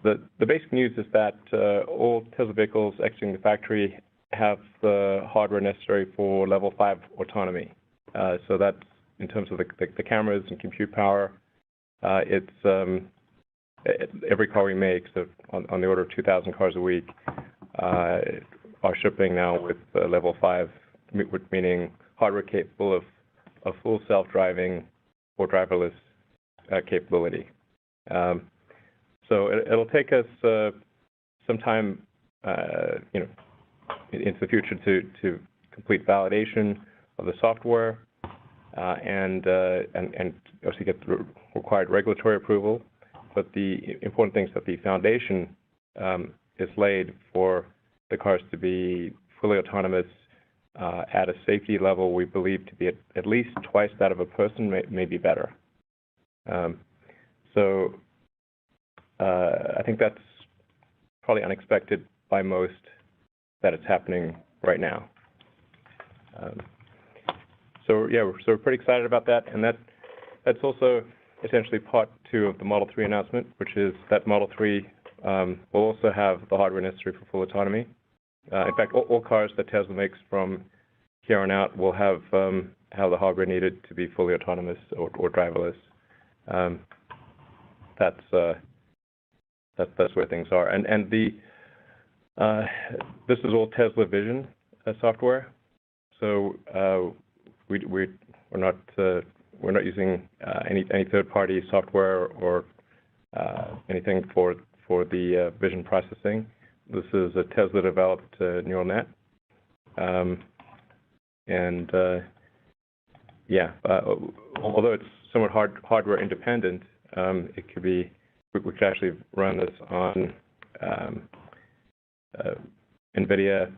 the basic news is that all Tesla vehicles exiting the factory have the hardware necessary for level 5 autonomy. So that's in terms of the cameras and compute power. It's every car we make, so on the order of 2,000 cars a week, are shipping now with level 5, meaning hardware capable of full self-driving or driverless capability. So it'll take us some time, into the future to complete validation of the software and obviously get the required regulatory approval. But the important thing is that the foundation is laid for the cars to be fully autonomous at a safety level we believe to be at least twice that of a person, maybe better. So I think that's probably unexpected by most that it's happening right now. So yeah, we're pretty excited about that, and that's also essentially part 2 of the Model 3 announcement, which is that Model 3 will also have the hardware necessary for full autonomy. In fact, all cars that Tesla makes from here on out will have the hardware needed to be fully autonomous or driverless. That's where things are, and this is all Tesla Vision software. So we're not using any third-party software or anything for the vision processing. This is a Tesla-developed neural net, and although it's somewhat hardware independent, it could be. We could actually run this on NVIDIA,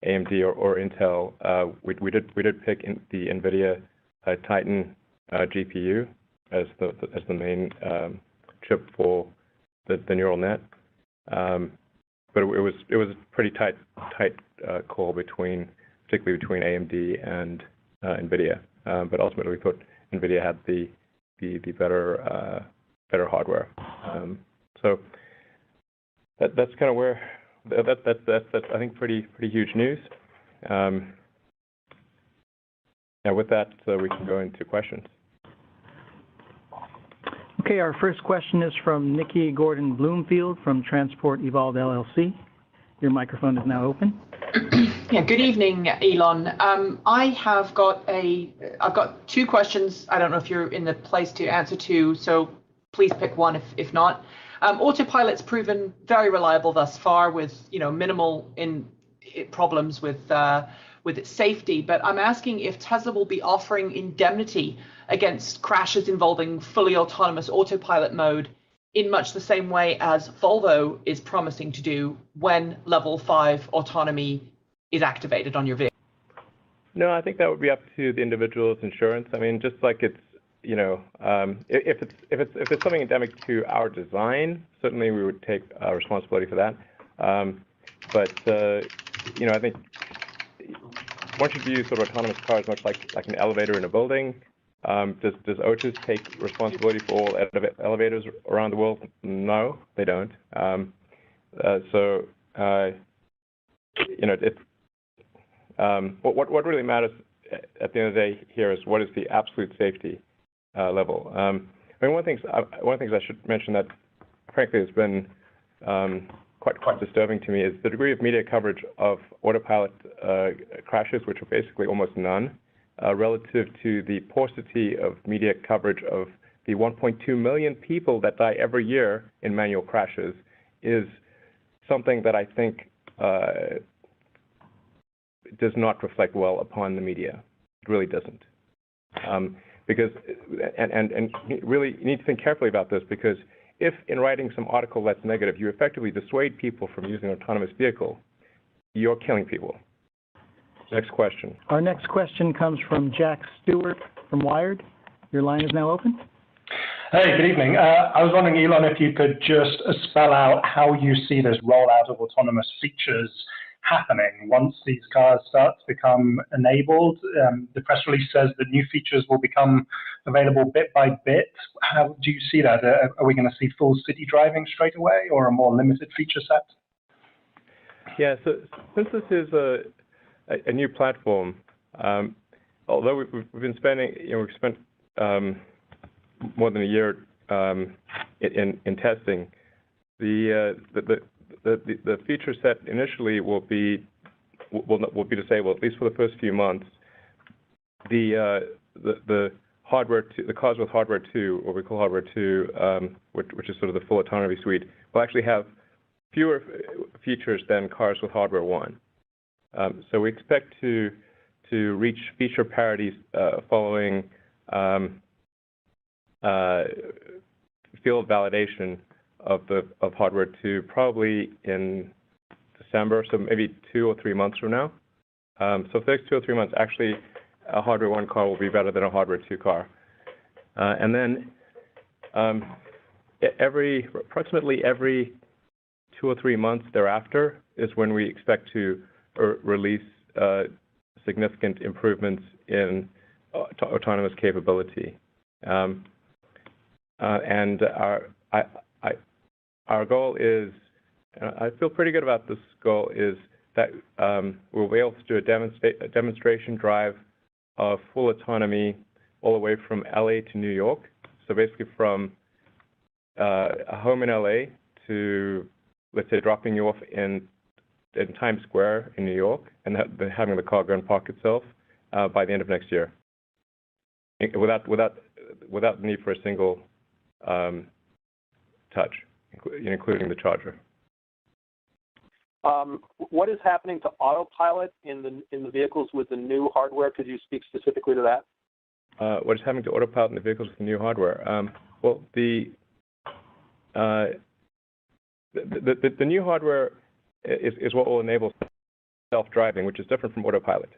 AMD, or Intel. We did pick the NVIDIA Titan GPU as the main chip for the neural net, but it was a pretty tight call particularly between AMD and NVIDIA. But ultimately, we thought NVIDIA had the better hardware. So that's kind of where that's I think pretty huge news. Now with that, we can go into questions. Okay, our first question is from Nikki Gordon Bloomfield from Transport Evolved LLC. Your microphone is now open. Yeah, good evening, Elon. I've got 2 questions. I don't know if you're in the place to answer 2, so please pick one if not. Autopilot's proven very reliable thus far with minimal problems with its safety, but I'm asking if Tesla will be offering indemnity against crashes involving fully autonomous autopilot mode in much the same way as Volvo is promising to do when level 5 autonomy is activated on your vehicle. No, I think that would be up to the individual's insurance. I mean, just like it's if it's something endemic to our design, certainly we would take responsibility for that. But I think once you view sort of autonomous cars much like an elevator in a building, does Otis take responsibility for all elevators around the world? No, they don't. What really matters at the end of the day here is what is the absolute safety level. I mean, one of the things I should mention that, frankly, has been quite disturbing to me is the degree of media coverage of Autopilot crashes, which are basically almost none, relative to the paucity of media coverage of the 1.2 million people that die every year in manual crashes, is something that I think does not reflect well upon the media. It really doesn't. Because, and really you need to think carefully about this, because if in writing some article that's negative, you effectively dissuade people from using an autonomous vehicle, you're killing people. Next question. Our next question comes from Jack Stewart from Wired. Your line is now open. Hey, good evening. I was wondering, Elon, if you could just spell out how you see this rollout of autonomous features happening once these cars start to become enabled? The press release says that new features will become available bit by bit. How do you see that? Are we going to see full city driving straight away, or a more limited feature set? Yeah, so since this is a new platform, although we've been spending, we've spent more than a year in testing, the feature set initially will be disabled, at least for the first few months. The hardware, the cars with hardware 2, what we call hardware 2, which is sort of the full autonomy suite, will actually have fewer features than cars with hardware 1. So we expect to reach feature parity following field validation of hardware 2 probably in December, so maybe 2 or 3 months from now. So for the next 2 or 3 months, actually, a hardware 1 car will be better than a hardware 2 car. And then approximately every 2 or 3 months thereafter is when we expect to release significant improvements in autonomous capability. And our goal is, and I feel pretty good about this goal, is that we'll be able to do a demonstration drive of full autonomy all the way from LA to New York. So basically from a home in LA to, let's say, dropping you off in Times Square in New York and having the car go and park itself by the end of next year, without the need for a single touch, including the charger. What is happening to Autopilot in the vehicles with the new hardware? Could you speak specifically to that? What is happening to Autopilot in the vehicles with the new hardware? Well, the new hardware is what will enable self-driving, which is different from Autopilot.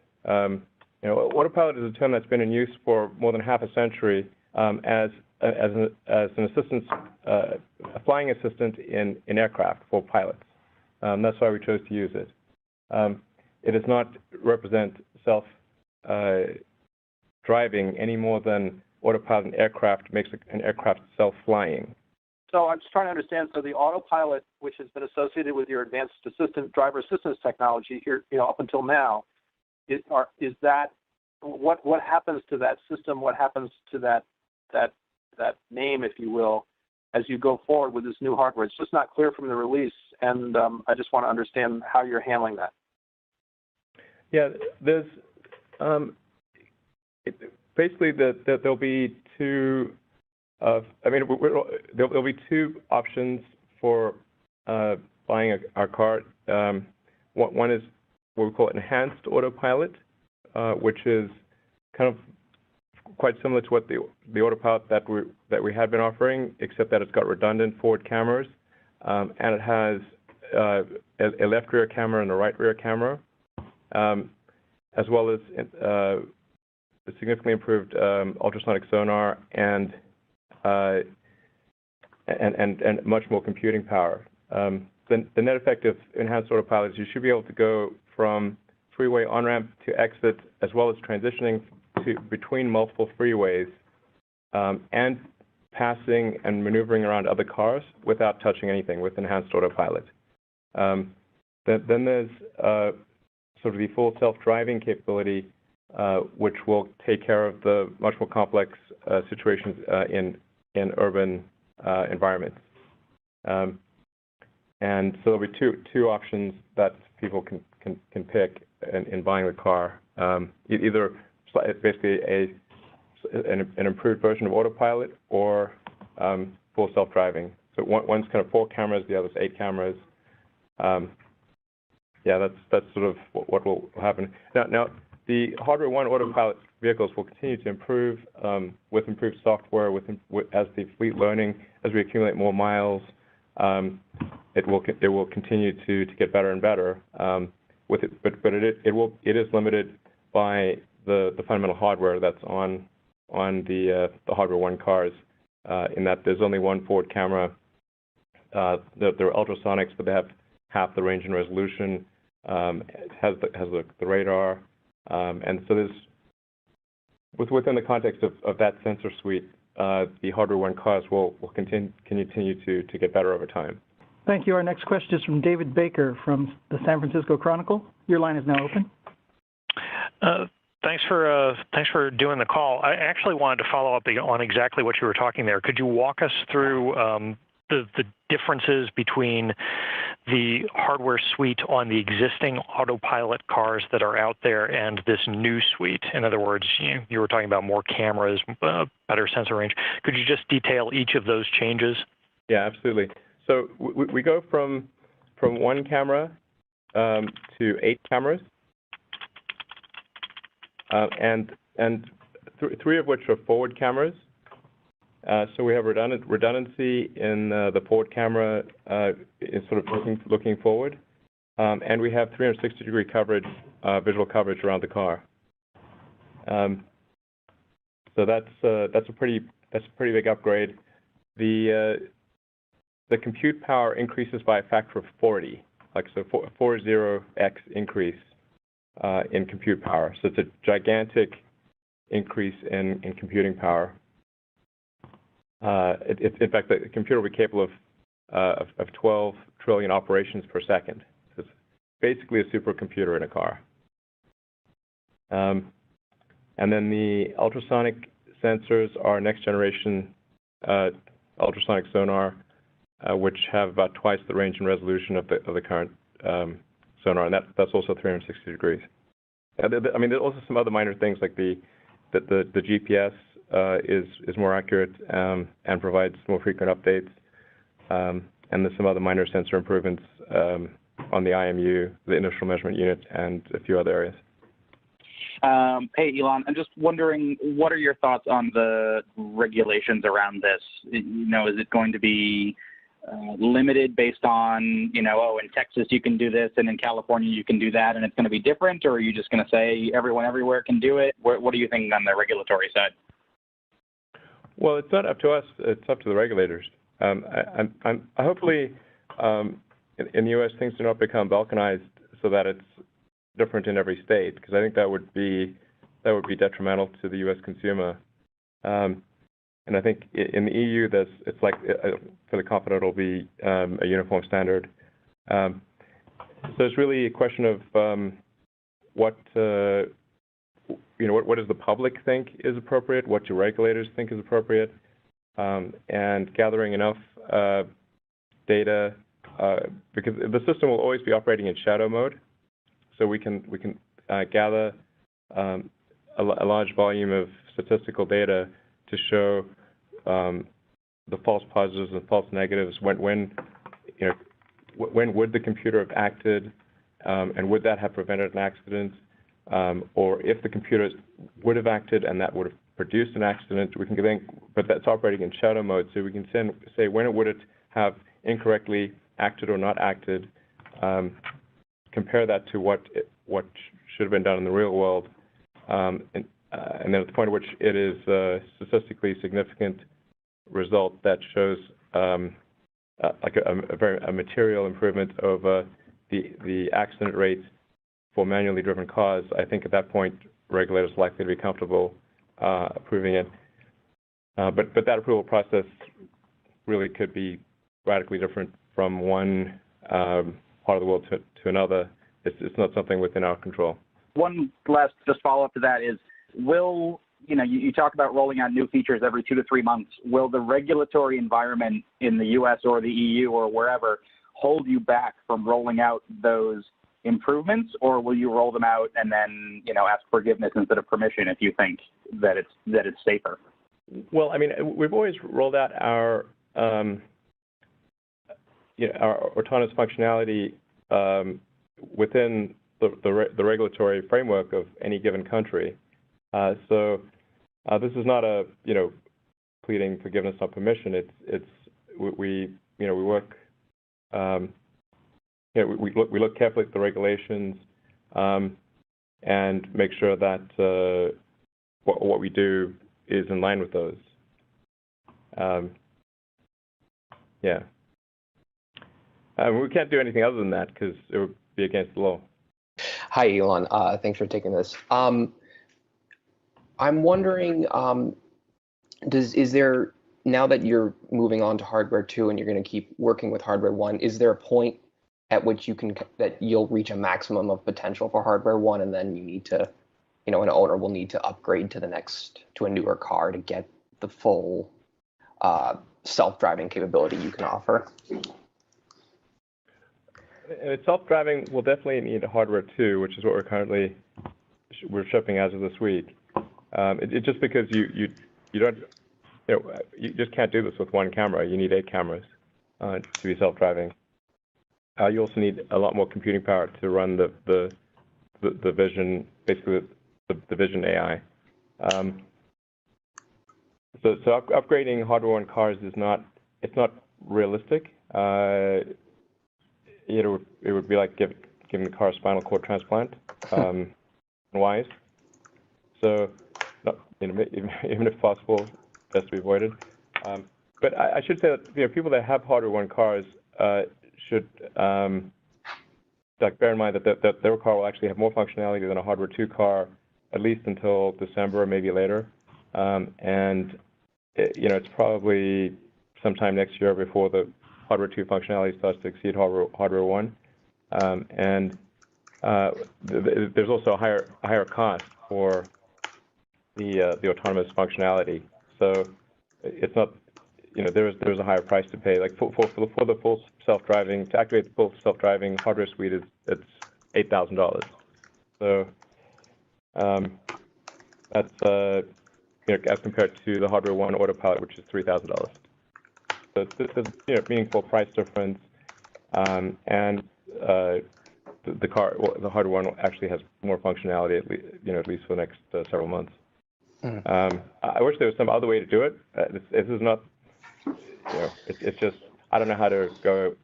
Autopilot is a term that's been in use for more than half a century as an assistance, a flying assistant in aircraft for pilots. That's why we chose to use it. It does not represent self-driving any more than Autopilot in aircraft makes an aircraft self-flying. So I'm just trying to understand. So the Autopilot, which has been associated with your advanced driver assistance technology here, up until now, is that what happens to that system? What happens to that name, if you will, as you go forward with this new hardware? It's just not clear from the release, and I just want to understand how you're handling that. Yeah, there's basically there'll be two. There'll be two options for buying our car. One is what we call enhanced Autopilot, which is kind of quite similar to what the Autopilot that we had been offering, except that it's got redundant forward cameras, and it has a left rear camera and a right rear camera, as well as a significantly improved ultrasonic sonar and much more computing power. The net effect of enhanced Autopilot is you should be able to go from freeway on-ramp to exit, as well as transitioning between multiple freeways and passing and maneuvering around other cars without touching anything with enhanced Autopilot. Then there's sort of the full self-driving capability, which will take care of the much more complex situations in urban environments. And so there'll be two options that people can pick in buying the car. Either basically an improved version of Autopilot or full self-driving. So one's kind of 4 cameras, the other's 8 cameras. Yeah, that's sort of what will happen. Now the hardware 1 Autopilot vehicles will continue to improve with improved software, as the fleet learning, as we accumulate more miles. It will continue to get better and better. But it is limited by the fundamental hardware that's on the hardware 1 cars, in that there's only one forward camera. They're ultrasonics, but they have half the range and resolution. it has the radar, and so there's within the context of that sensor suite, the hardware one cars will continue to get better over time. Thank you. Our next question is from David Baker from the San Francisco Chronicle. Your line is now open. Thanks for doing the call. I actually wanted to follow up on exactly what you were talking there. Could you walk us through the differences between the hardware suite on the existing Autopilot cars that are out there and this new suite? In other words, you were talking about more cameras, better sensor range. Could you just detail each of those changes? Yeah, absolutely. So we go from one camera to 8 cameras, and three of which are forward cameras. So we have redundancy in the forward camera, is sort of looking forward, and we have 360-degree coverage, visual coverage around the car. So that's a pretty big upgrade. The compute power increases by a factor of 40, so 40x increase in compute power. So it's a gigantic increase in computing power. In fact, the computer will be capable of 12 trillion operations per second. So it's basically a supercomputer in a car. And then the ultrasonic sensors are next generation ultrasonic sonar, which have about twice the range and resolution of the current sonar, and that's also 360 degrees. I mean, there's also some other minor things like the GPS is more accurate and provides more frequent updates, and there's some other minor sensor improvements on the IMU, the initial measurement unit, and a few other areas. Hey, Elon, I'm just wondering, what are your thoughts on the regulations around this? Is it going to be limited based on, in Texas you can do this and in California you can do that, and it's going to be different, or are you just going to say everyone everywhere can do it? What do you think on the regulatory side? Well, it's not up to us. It's up to the regulators. Hopefully, in the U.S., things do not become balkanized so that it's different in every state, because I think that would be detrimental to the U.S. consumer. And I think in the EU, it's like for the confident it'll be a uniform standard. So it's really a question of what does the public think is appropriate, what do regulators think is appropriate, and gathering enough data, because the system will always be operating in shadow mode, so we can gather a large volume of statistical data to show the false positives and false negatives. When would the computer have acted, and would that have prevented an accident? Or if the computer would have acted and that would have produced an accident, we can think, but that's operating in shadow mode, so we can say when would it have incorrectly acted or not acted, compare that to what should have been done in the real world, and then at the point at which it is a statistically significant result that shows like a material improvement over the accident rates for manually driven cars, I think at that point regulators are likely to be comfortable approving it. But that approval process really could be radically different from one part of the world to another. It's not something within our control. One last just follow-up to that is, you talk about rolling out new features every 2 to 3 months. Will the regulatory environment in the U.S. or the EU or wherever hold you back from rolling out those improvements, or will you roll them out and then ask forgiveness instead of permission if you think that it's safer? Well, I mean, we've always rolled out our autonomous functionality within the regulatory framework of any given country. So this is not a pleading forgiveness on permission. We work. We look carefully at the regulations and make sure that what we do is in line with those. We can't do anything other than that because it would be against the law. Hi, Elon. Thanks for taking this. I'm wondering, is there, now that you're moving on to hardware 2 and you're going to keep working with hardware 1, is there a point at which you'll reach a maximum of potential for hardware 1, and then you need to, an owner will need to upgrade to a newer car to get the full self-driving capability you can offer? Self-driving will definitely need hardware 2, which is what we're shipping as of this week. It's just because you don't, you just can't do this with one camera. You need 8 cameras to be self-driving. You also need a lot more computing power to run the vision, basically the vision AI. So upgrading hardware 1 cars it's not realistic. It would be like giving the car a spinal cord transplant, wise. So, even if possible, best to be avoided. But I should say that people that have hardware 1 cars should bear in mind that their car will actually have more functionality than a hardware 2 car, at least until December or maybe later. And it's probably sometime next year before the hardware 2 functionality starts to exceed hardware 1. And there's also a higher cost for the autonomous functionality. So it's not, there's a higher price to pay. Like for the full self-driving, to activate the full self-driving hardware suite, it's $8,000. So that's as compared to the hardware 1 Autopilot, which is $3,000. So there's a meaningful price difference, and the hardware 1 actually has more functionality at least for the next several months. I wish there was some other way to do it. This is not, it's just I don't know how to go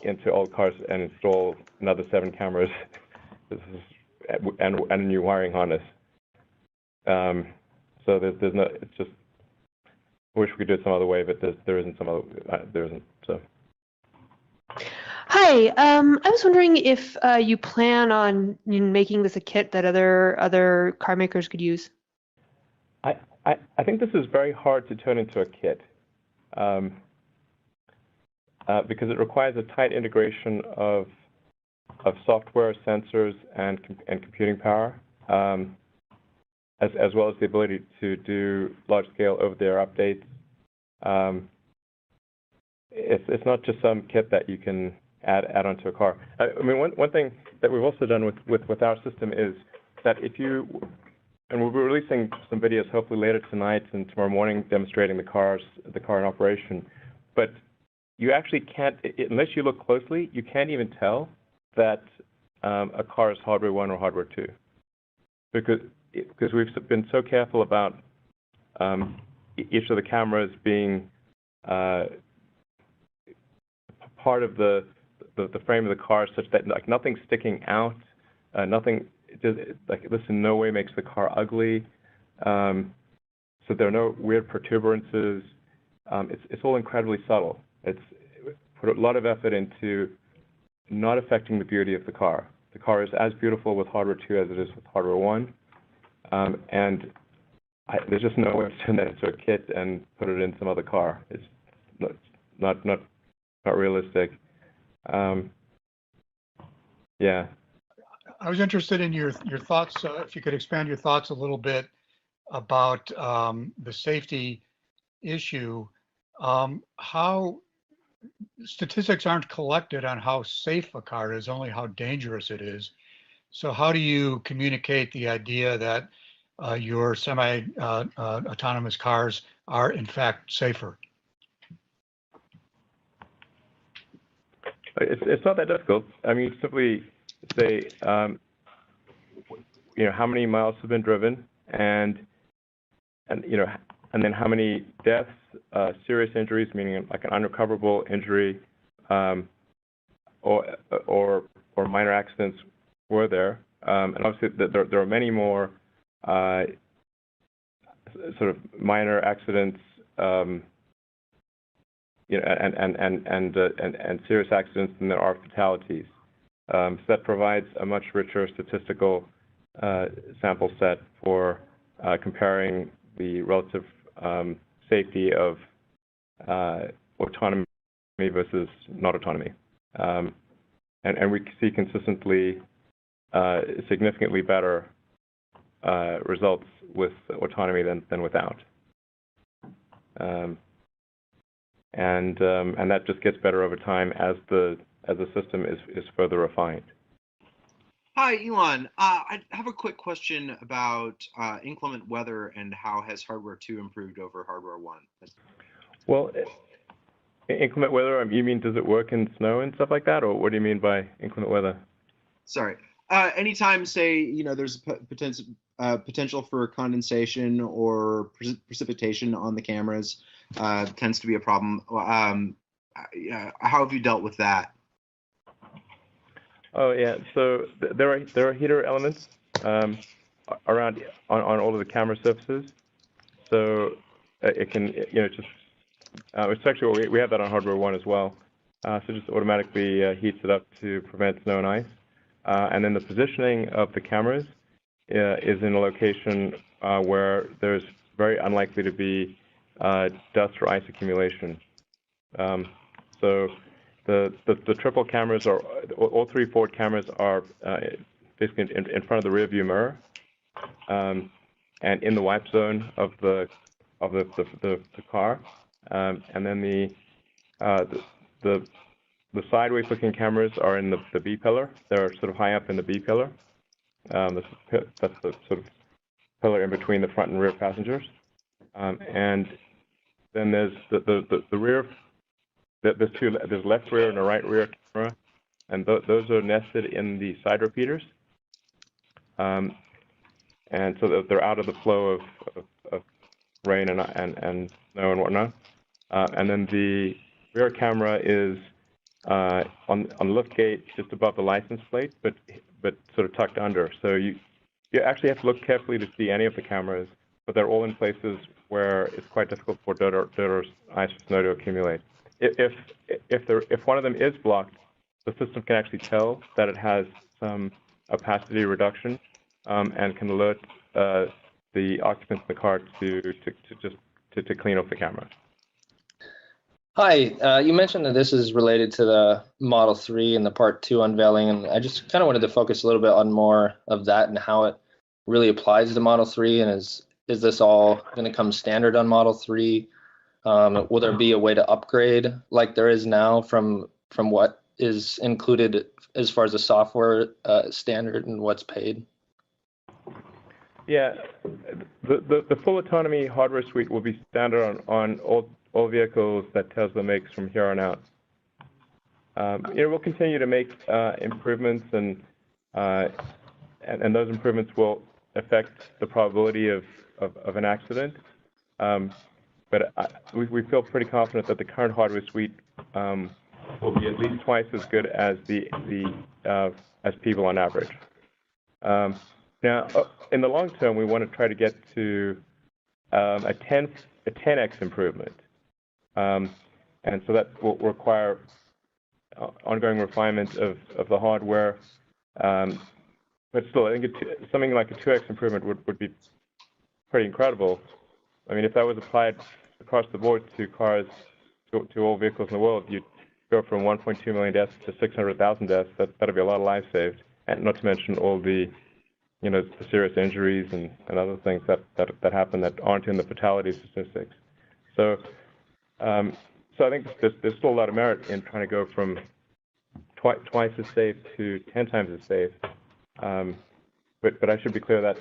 into old cars and install another 7 cameras and a new wiring harness. So there's no. It's just. I wish we could do it some other way, but there isn't some other. There isn't. So. Hi. I was wondering if you plan on making this a kit that other car makers could use. I think this is very hard to turn into a kit because it requires a tight integration of software, sensors, and computing power, as well as the ability to do large-scale over-the-air updates. It's not just some kit that you can add onto a car. I mean, one thing that we've also done with our system is that and we'll be releasing some videos hopefully later tonight and tomorrow morning demonstrating the car in operation. But you actually can't, unless you look closely, you can't even tell that a car is hardware 1 or hardware 2, because we've been so careful about each of the cameras being part of the frame of the car, such that like nothing's sticking out, nothing. This in no way makes the car ugly. So there are no weird protuberances. It's all incredibly subtle. It's put a lot of effort into not affecting the beauty of the car. The car is as beautiful with hardware 2 as it is with hardware 1. And there's just no way to turn that into a kit and put it in some other car. It's not realistic. Yeah. I was interested in your thoughts, if you could expand your thoughts a little bit about the safety issue. How statistics aren't collected on how safe a car is, only how dangerous it is. So how do you communicate the idea that your semi-autonomous cars are in fact safer? It's not that difficult. I mean, simply say, how many miles have been driven, and then how many deaths, serious injuries, meaning like an unrecoverable injury, or minor accidents were there. And obviously, there are many more sort of minor accidents, and serious accidents than there are fatalities. So that provides a much richer statistical sample set for comparing the relative safety of autonomy versus not autonomy. And we see consistently significantly better results with autonomy than without. And that just gets better over time as the system is further refined. Hi, Elon. I have a quick question about inclement weather and how has hardware 2 improved over hardware 1? Well, inclement weather, you mean does it work in snow and stuff like that, or what do you mean by inclement weather? Sorry. Anytime, say, there's potential for condensation or precipitation on the cameras tends to be a problem. How have you dealt with that? Oh yeah, so there are heater elements around on all of the camera surfaces. So it can just it's actually we have that on hardware 1 as well. So just automatically heats it up to prevent snow and ice. And then the positioning of the cameras is in a location where there's very unlikely to be dust or ice accumulation. So the triple cameras are all 3 forward cameras are basically in front of the rear view mirror and in the wipe zone of the car. And then the sideways looking cameras are in the B pillar. They're sort of high up in the B pillar. That's the sort of pillar in between the front and rear passengers. And then there's the rear. There's left rear and a right rear camera, and those are nested in the side repeaters. And so they're out of the flow of rain and snow and whatnot. And then the rear camera is on the lift gate just above the license plate, but sort of tucked under. So you actually have to look carefully to see any of the cameras, but they're all in places where it's quite difficult for dirt or ice or snow to accumulate. If one of them is blocked, the system can actually tell that it has some opacity reduction and can alert the occupants in the car to clean off the camera. Hi, you mentioned that this is related to the Model 3 and the Part 2 unveiling, and I just kind of wanted to focus a little bit on more of that and how it really applies to Model 3, and is this all going to come standard on Model 3? Will there be a way to upgrade like there is now from what is included as far as the software standard and what's paid? Yeah, the full autonomy hardware suite will be standard on all vehicles that Tesla makes from here on out. We'll continue to make improvements, and those improvements will affect the probability of an accident. But we feel pretty confident that the current hardware suite will be at least twice as good as as people on average. Now, in the long term, we want to try to get to a 10x improvement, and so that will require ongoing refinement of the hardware. But still, I think something like a 2x improvement would be pretty incredible. I mean, if that was applied across the board to cars, to all vehicles in the world, you'd go from 1.2 million deaths to 600,000 deaths. That'd be a lot of lives saved, and not to mention all the, the serious injuries and other things that happen that aren't in the fatality statistics. So I think there's still a lot of merit in trying to go from twice as safe to 10 times as safe. But I should be clear that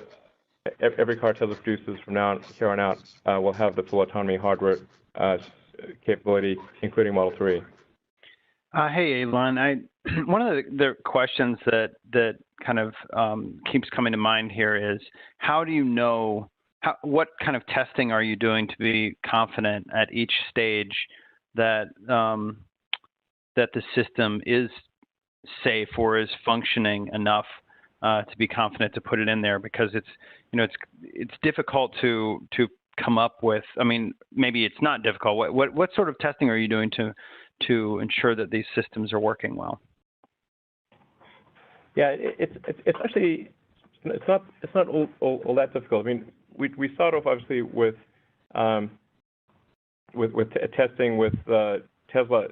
every car Tesla produces from here on out will have the full autonomy hardware capability, including Model 3. Hey, Elon. One of the questions that kind of keeps coming to mind here is, how do you know, what kind of testing are you doing to be confident at each stage that that the system is safe or is functioning enough to be confident to put it in there? Because it's difficult to come up with. I mean, maybe it's not difficult. What sort of testing are you doing to ensure that these systems are working well? Yeah, it's actually it's not all that difficult. I mean, we start off obviously with testing with Tesla,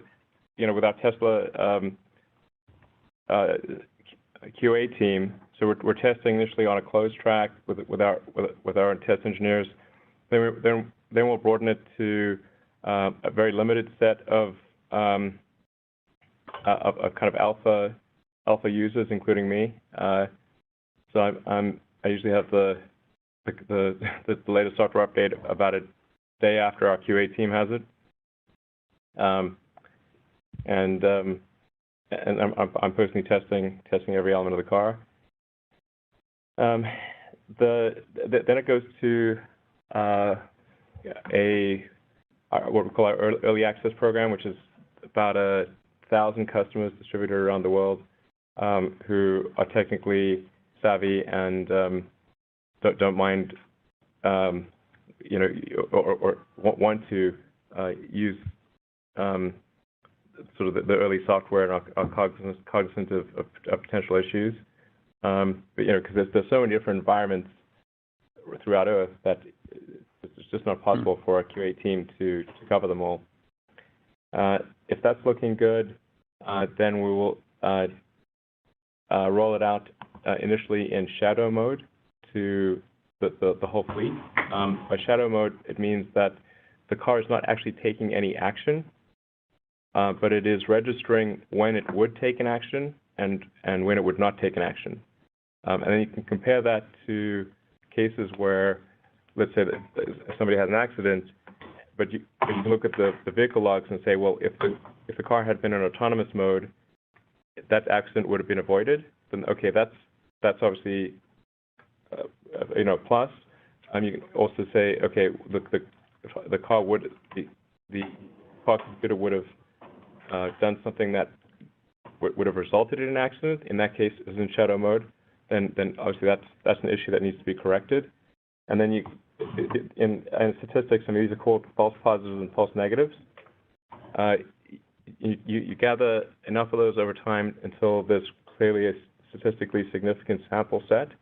with our Tesla QA team. So we're testing initially on a closed track with our test engineers. Then we'll broaden it to a very limited set of kind of alpha users, including me. So I usually have the latest software update about a day after our QA team has it. And I'm personally testing every element of the car. Then it goes to what we call our early access program, which is about 1,000 customers distributed around the world who are technically savvy and don't mind, or want to use sort of the early software and are cognizant of potential issues. But because there's so many different environments throughout Earth that it's just not possible for a QA team to cover them all. If that's looking good, then we will roll it out initially in shadow mode to the whole fleet. By shadow mode, it means that the car is not actually taking any action, but it is registering when it would take an action and when it would not take an action. And then you can compare that to cases where, let's say that somebody had an accident, but you can look at the vehicle logs and say, well, if the car had been in autonomous mode, that accident would have been avoided. Then okay, that's obviously plus. You can also say, okay, the car the computer would have done something that would have resulted in an accident. In that case, is in shadow mode. Then obviously that's an issue that needs to be corrected. And then in statistics, these are called false positives and false negatives. You gather enough of those over time until there's clearly a statistically significant sample set,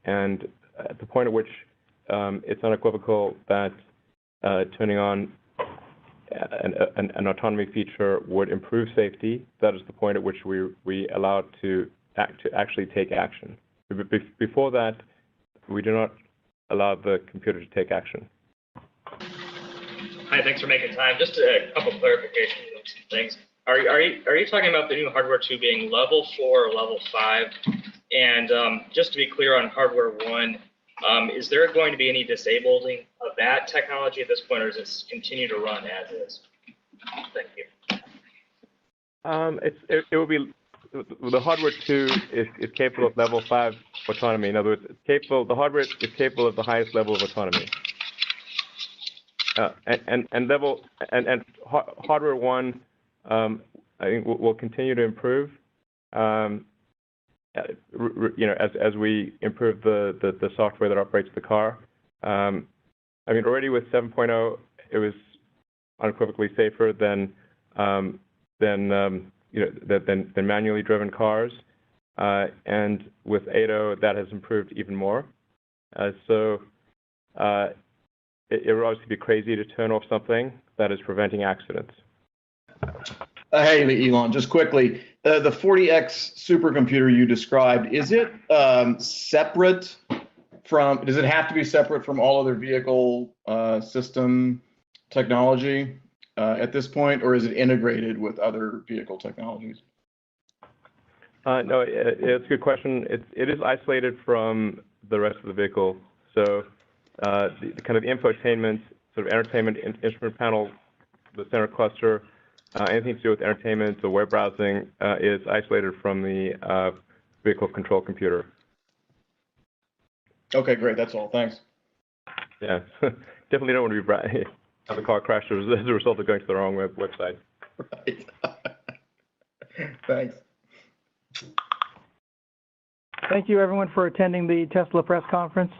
and at the point at which it's unequivocal that turning on an autonomy feature would improve safety, that is the point at which we allow it to actually take action. Before that, we do not allow the computer to take action. Hi, thanks for making time. Just a couple clarifications on some things. Are you talking about the new hardware 2 being level 4 or level 5? And just to be clear on hardware 1, is there going to be any disabling of that technology at this point, or does it continue to run as is? Thank you. It will be the hardware 2 is capable of level 5 autonomy. In other words, the hardware is capable of the highest level of autonomy. Hardware 1, I think will continue to improve. As we improve the software that operates the car. Already with 7.0, it was unequivocally safer than manually driven cars, and with 8.0, that has improved even more. It would obviously be crazy to turn off something that is preventing accidents. Hey, Elon, just quickly, the 40X supercomputer you described, is it separate from, does it have to be separate from all other vehicle system technology at this point, or is it integrated with other vehicle technologies? No, it's a good question. It is isolated from the rest of the vehicle. So the kind of infotainment, sort of entertainment instrument panel, the center cluster, anything to do with entertainment or web browsing is isolated from the vehicle control computer. Okay, great. That's all. Thanks. Yeah, definitely don't want to be have a car crash as a result of going to the wrong website. Right. Thanks. Thank you, everyone, for attending the Tesla press conference.